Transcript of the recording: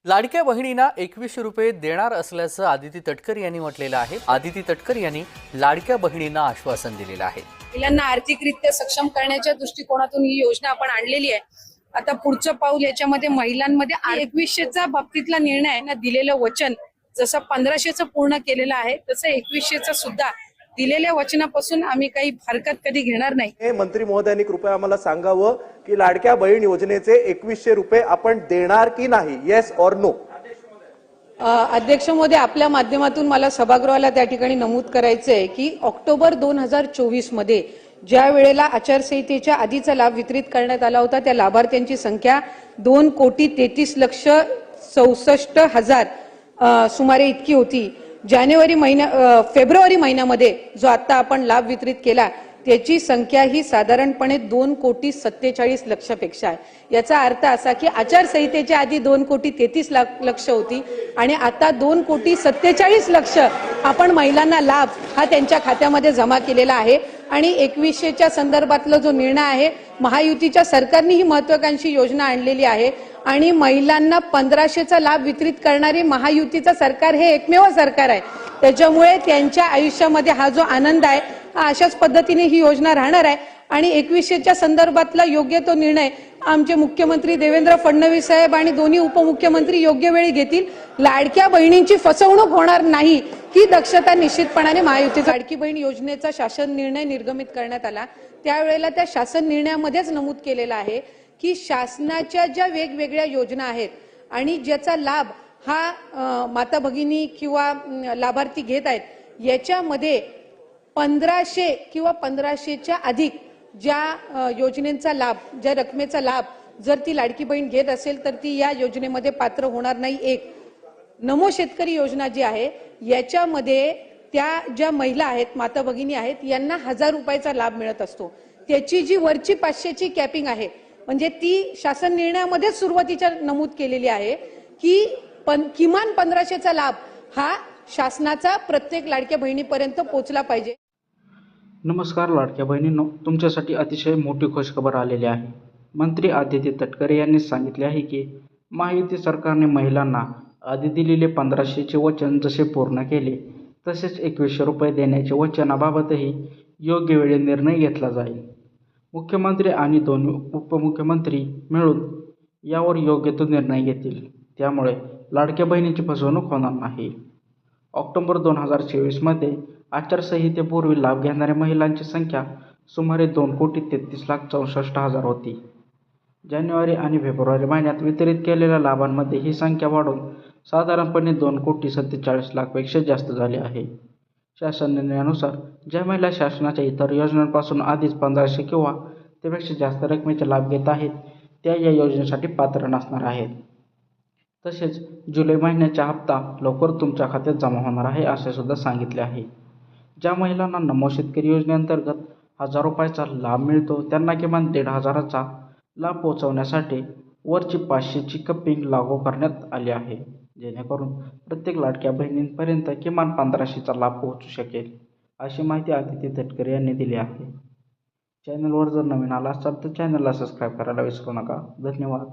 लाडक्या बहिणींना 2100 रुपये देणार असल्याचं आदिती तटकरे यांनी म्हटलेलं आहे। आदिती तटकरे यांनी लाडक्या बहिणींना आश्वासन दिलेलं आहे। महिलांना आर्थिकरित्या सक्षम करण्याच्या दृष्टिकोनातून ही योजना आपण आणलेली आहे। आता पुढचं पाऊल याच्यामध्ये महिलांमध्ये 2100चा बाबतीतला निर्णय ना दिलेलं वचन जसं 1500चं पूर्ण केलेलं आहे तसं 2100चं सुद्धा दिलेल्या वचनापासून आम्ही काही हरकत कधी घेणार नाही। मंत्री महोदयांनी कृपया आम्हाला सांगावं की लाडक्या बहीण योजनेचे 2100 रुपये आपण देणार की नाही, येस और नो। अध्यक्ष महोदय, आपल्या माध्यमातून मला सभागृहाला त्या ठिकाणी नमूद करायचंय की ऑक्टोबर 2024 मध्ये ज्या वेळेला आचारसंहितेच्या आधीचा लाभ वितरित करण्यात आला होता त्या लाभार्थ्यांची संख्या 2,33,64,000 सुमारे इतकी होती। फेब्रुवारी महिन्यामध्ये जो आता आपण लाभ वितरित केला त्याची संख्या ही साधारणपणे 2,47,00,000 पेक्षा आहे। याचा अर्थ असा की आचारसंहितेच्या आधी 2,33,00,000 होती आणि आता 2,47,00,000 आपण महिलांना लाभ हा त्यांच्या खात्यामध्ये जमा केलेला आहे। आणि 2100च्या संदर्भातला जो निर्णय आहे, महायुतीच्या सरकारने ही महत्त्वाकांक्षी योजना आणलेली आहे आणि महिलांना 1500चा लाभ वितरित करणारे महायुतीचं सरकार हे एकमेव सरकार आहे। त्याच्यामुळे त्यांच्या आयुष्यामध्ये हा जो आनंद आहे अशाच पद्धतीने ही योजना राहणार आहे आणि 2100च्या संदर्भातला योग्य तो निर्णय आमचे मुख्यमंत्री देवेंद्र फडणवीस साहेब आणि दोन्ही उपमुख्यमंत्री योग्य वेळी घेतील। लाडक्या बहिणींची फसवणूक होणार नाही ही दक्षता निश्चितपणाने महायुतीचा लाडकी बहीण योजनेचा शासन निर्णय निर्गमित करण्यात आला त्यावेळेला त्या शासन निर्णयामध्येच नमूद केलेलं आहे की शासनाच्या ज्या वेगवेगळ्या योजना आहेत आणि ज्याचा लाभ हा माता भगिनी किंवा लाभार्थी घेत आहेत याच्यामध्ये 1500 किंवा 1500च्या अधिक ज्या योजनेचा लाभ, ज्या रकमेचा लाभ जर ती लाडकी बहीण घेत असेल तर ती या योजनेमध्ये पात्र होणार नाही। एक नमो शेतकरी योजना जी आहे याच्यामध्ये त्या ज्या महिला आहेत, माता भगिनी आहेत, यांना 1000 रुपयाचा लाभ मिळत असतो। त्याची जी वरची 500ची कॅपिंग आहे म्हणजे ती शासन निर्णयामध्ये सुरुवातीच्या नमूद केलेली आहे की किमान 1500चा लाभ हा शासनाचा प्रत्येक लाडक्या बहिणीपर्यंत पोहोचला पाहिजे। नमस्कार लाडक्या बहिणींनो, तुमच्यासाठी अतिशय मोठी खुशखबर आलेली आहे। मंत्री आदिती तटकरे यांनी सांगितले आहे की महायुती सरकारने महिलांना आधी दिलेले 1500चे वचन जसे पूर्ण केले तसेच 2100 रुपये देण्याच्या वचनाबाबतही योग्य वेळी निर्णय घेतला जाईल। मुख्यमंत्री आणि दोन्ही उपमुख्यमंत्री मिळून यावर योग्य तो निर्णय घेतील, त्यामुळे लाडक्या बहिणीची फसवणूक होणार नाही। ऑक्टोबर 2024 मध्ये आचारसंहितेपूर्वी लाभ घेणाऱ्या महिलांची संख्या सुमारे 2,33,64,000 होती। जानेवारी आणि फेब्रुवारी महिन्यात वितरित केलेल्या लाभांमध्ये ही संख्या वाढून साधारणपणे 2,47,00,000 पेक्षा जास्त झाली आहे। शासन निर्णयानुसार ज्या महिला शासनाच्या इतर योजनांपासून आधीच 1500 किंवा त्यापेक्षा जास्त रकमेचा लाभ घेत आहेत त्या या योजनेसाठी पात्र नसणार आहेत। तसेच जुलै महिन्याचा हप्ता लवकर तुमच्या खात्यात जमा होणार आहे असे सुद्धा सांगितले आहे। ज्या महिलांना नमो शेतकरी योजनेअंतर्गत 1000 रुपयाचा लाभ मिळतो त्यांना किमान 1,500चा लाभ पोहोचवण्यासाठी वरची 500ची कपिंग लागू करण्यात आली आहे, जेणेकरून प्रत्येक लाडक्या बहिणींपर्यंत किमान 1500चा लाभ पोहोचू शकेल, अशी माहिती आदिती तटकरे यांनी दिली आहे। चॅनलवर जर नवीन आला असाल तर चॅनलला सबस्क्राईब करायला विसरू नका। धन्यवाद।